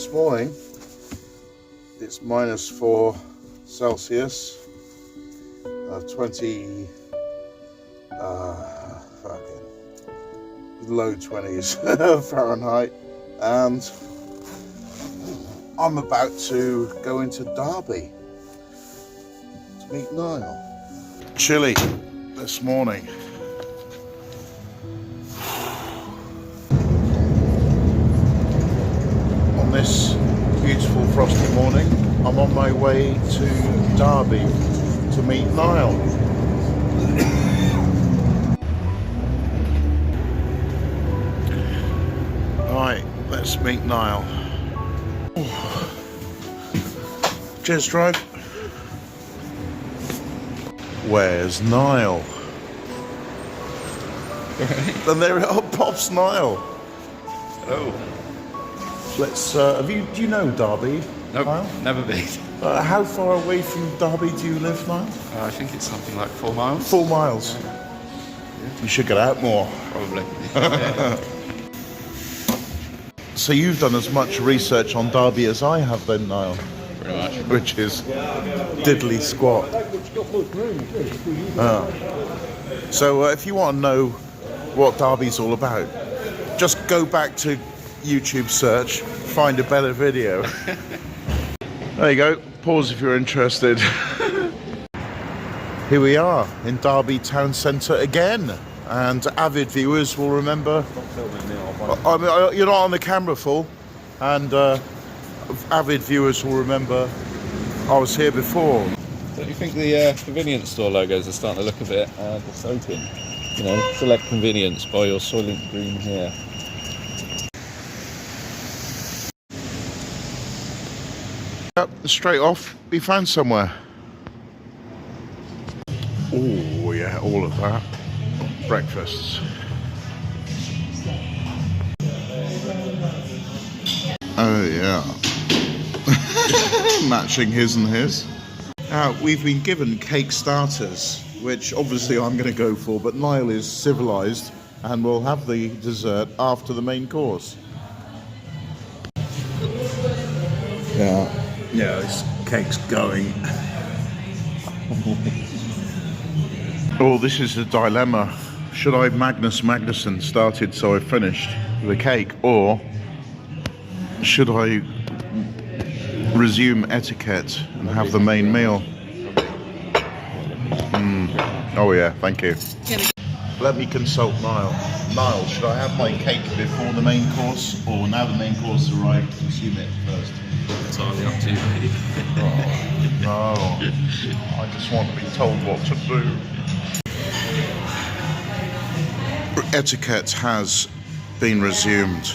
this morning it's -4 Celsius, 20 fucking low 20s Fahrenheit, and I'm about to go into Derby to meet Niall. Chilly this morning. On this beautiful frosty morning, I'm on my way to Derby to meet Niall. Right, let's meet Niall. Cheers, drive. Where's Niall? And there, oh, Pop's Niall. Hello. Let's. Do you know Derby? Nope, Niall? never been. How far away from Derby do you live, Niall? I think it's something like 4 miles. 4 miles. Yeah. You should get out more. Probably. So you've done as much research on Derby as I have then, Niall. Pretty much. Which is diddly squat. So if you want to know what Derby's all about, just go back to YouTube search, find a better video. There you go, pause if you're interested. Here we are in Derby town centre again, and avid viewers will remember, you're not on the camera full, and avid viewers will remember I was here before. Don't you think the convenience store logos are starting to look a bit dystopian? You know, select convenience by your Soylent Green here. Yep, straight off, be found somewhere. Oh yeah, all of that. Breakfasts. Oh yeah. Matching his and his. Now, we've been given cake starters, which obviously I'm going to go for, but Niall is civilised and will have the dessert after the main course. Yeah. Yeah, this cake's going. Oh, this is the dilemma. Should I Magnus Magnuson started so I finished the cake, or should I resume etiquette and have the main meal? Oh yeah, thank you. Let me consult Niall. Niall, should I have my cake before the main course, or now the main course arrived, consume it first? Entirely up to you, mate. Oh, no. I just want to be told what to do. Etiquette has been resumed.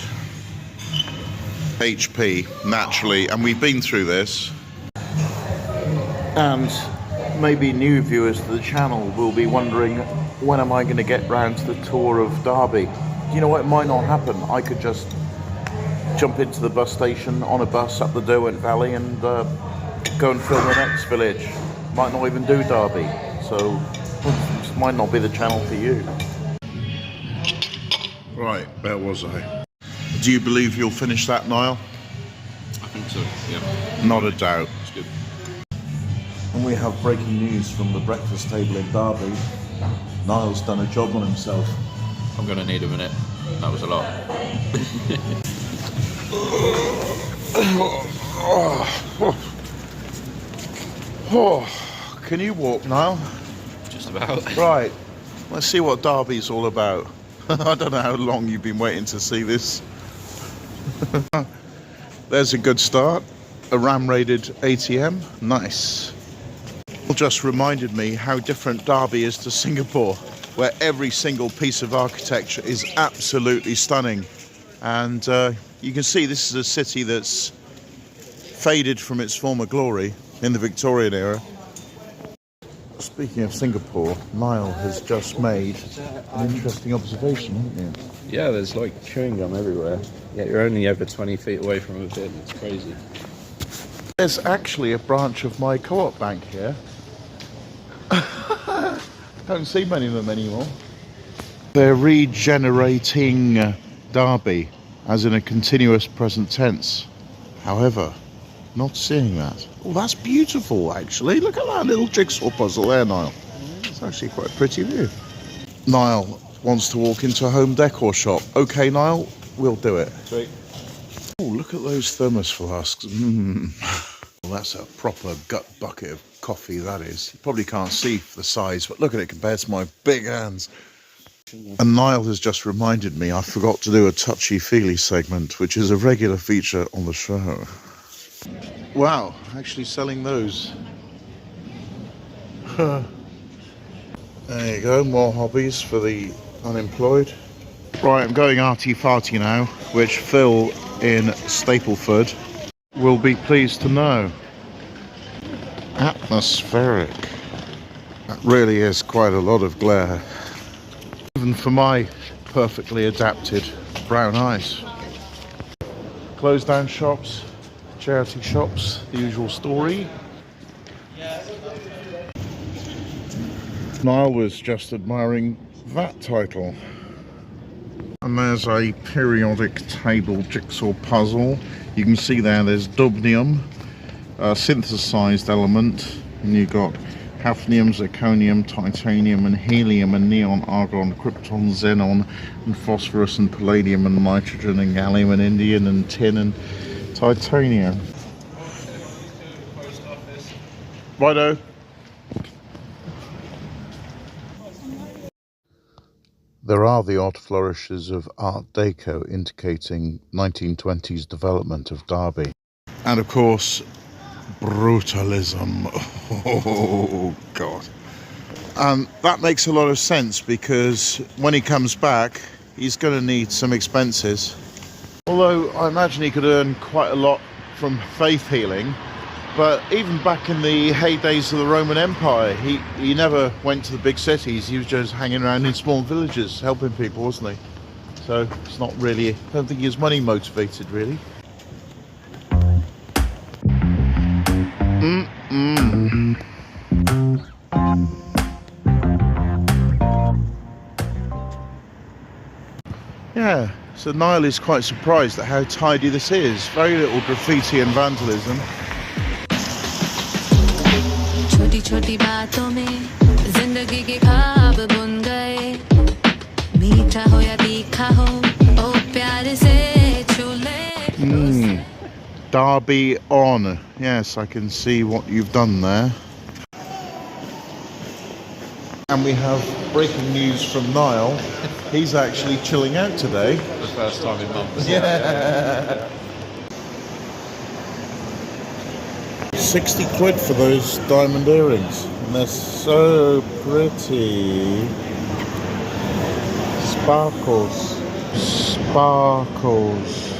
HP, naturally, and we've been through this. And maybe new viewers to the channel will be wondering, when am I going to get round to the tour of Derby? You know what, it might not happen. I could just jump into the bus station on a bus up the Derwent Valley and go and film the next village. Might not even do Derby, so this might not be the channel for you. Right, where was I? Do you believe you'll finish that, Niall? I think so, yeah. Not a doubt. It's good. And we have breaking news from the breakfast table in Derby. Niall's done a job on himself. I'm going to need a minute. That was a lot. Can you walk, Niall? Just about. Right, let's see what Derby's all about. I don't know how long you've been waiting to see this. There's a good start. A RAM-rated ATM. Nice. It just reminded me how different Derby is to Singapore, where every single piece of architecture is absolutely stunning. And you can see this is a city that's faded from its former glory in the Victorian era. Speaking of Singapore, Niall has just made an interesting observation, haven't you? Yeah, there's like chewing gum everywhere. Yeah, you're only over 20 feet away from a bin. It's crazy. There's actually a branch of my co-op bank here. Don't see many of them anymore. They're regenerating Derby, as in a continuous present tense. However, not seeing that. Oh, that's beautiful, actually. Look at that little jigsaw puzzle there, Niall. It's actually quite a pretty view. Niall wants to walk into a home decor shop. Okay, Niall, we'll do it. Sweet. Oh, look at those thermos flasks. Well, that's a proper gut bucket of coffee, that is. You probably can't see the size, but look at it compared to my big hands. And Niall has just reminded me I forgot to do a touchy-feely segment, which is a regular feature on the show. Wow, actually selling those. There you go, more hobbies for the unemployed. Right, I'm going arty-farty now, which Phil in Stapleford will be pleased to know. Atmospheric. That really is quite a lot of glare. Even for my perfectly adapted brown eyes. Closed down shops, charity shops, the usual story. Niall was just admiring that title. And there's a periodic table jigsaw puzzle. You can see there's dubnium, a synthesized element, and you've got hafnium, zirconium, titanium and helium and neon, argon, krypton, xenon and phosphorus and palladium and nitrogen and gallium and indium and tin and titanium. Righto. There are the odd flourishes of Art Deco indicating 1920s development of Derby. And of course, brutalism. Oh, God. And that makes a lot of sense because when he comes back, he's going to need some expenses. Although I imagine he could earn quite a lot from faith healing. But even back in the heydays of the Roman Empire, he never went to the big cities. He was just hanging around in small villages, helping people, wasn't he? So it's not really, I don't think he was money motivated, really. Yeah, so Niall is quite surprised at how tidy this is. Very little graffiti and vandalism. छोटी बातों में जिंदगी के ख्वाब बुन गए मीठा हो या तीखा हो ओ प्यार से छू ले Derby on. Yes, I can see what you've done there. And we have breaking news from Niall. He's actually chilling out today. The first time in months. Yeah. 60 quid for those diamond earrings. And they're so pretty. Sparkles. Sparkles.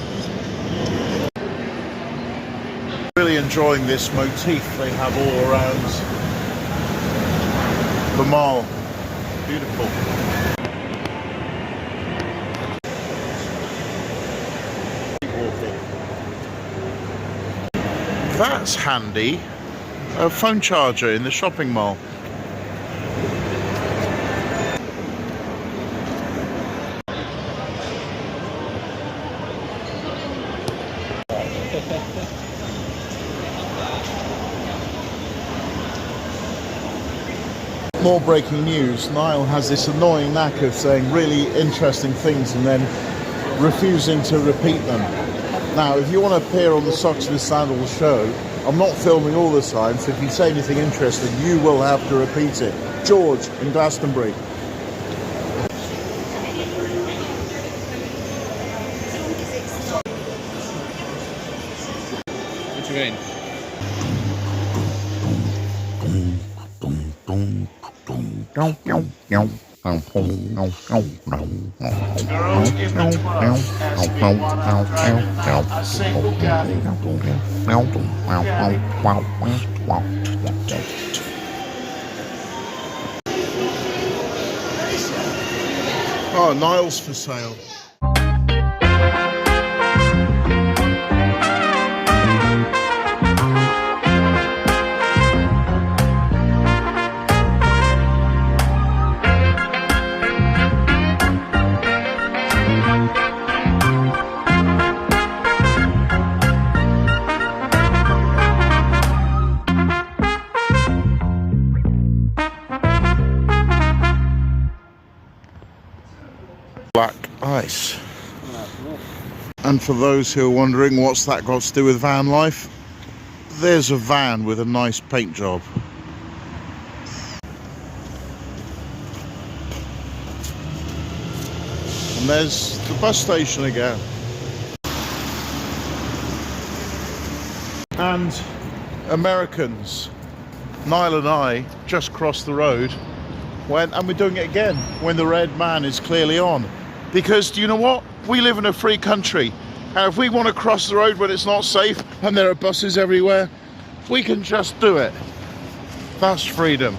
Really enjoying this motif they have all around the mall. Beautiful. That's handy. A phone charger in the shopping mall. More breaking news. Niall has this annoying knack of saying really interesting things and then refusing to repeat them. Now, if you want to appear on the Socks and Sandals show, I'm not filming all the time, so if you say anything interesting, you will have to repeat it. George in Glastonbury. What do you mean? Oh, Niall's for sale. Nice. And for those who are wondering what's that got to do with van life, there's a van with a nice paint job. And there's the bus station again. And Americans, Niall and I just crossed the road and we're doing it again when the red man is clearly on. Because do you know what? We live in a free country, and if we want to cross the road when it's not safe and there are buses everywhere, we can just do it. That's freedom.